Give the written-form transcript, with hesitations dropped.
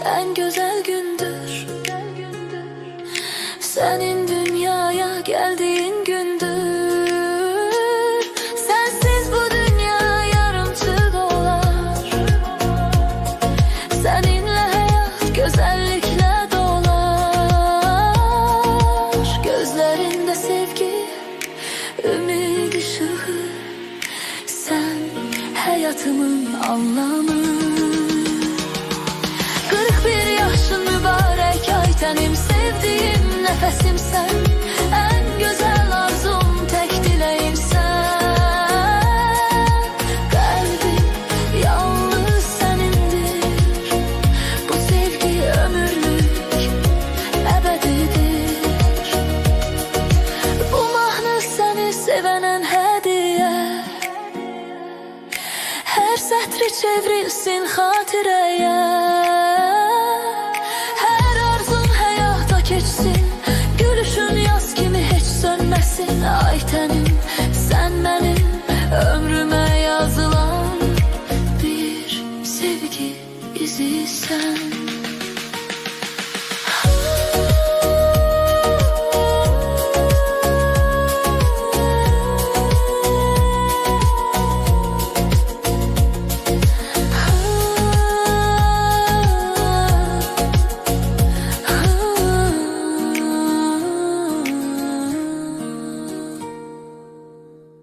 en güzel gündür. Senin dünyaya geldiğin gündür. Sensiz bu dünya yarımçık olar. Seninle hayat güzellikle dolar. Gözlerinde sevgi, ümit ışığı. Sen hayatımın anlamı. 41 yaşın mübarek ay tenim, sevdiğim nefesim sen. En güzel arzum, tek dileğim sen. Kalbim yalnız senindir. Bu sevgi ömürlük, ebedidir. Bu mahnı seni sevenen hediye. Her sətri çevrilsin xatirəyə. Hər arzun həyata keçsin. Gülüşün yaz kimi heç sönməsin. Ay tənim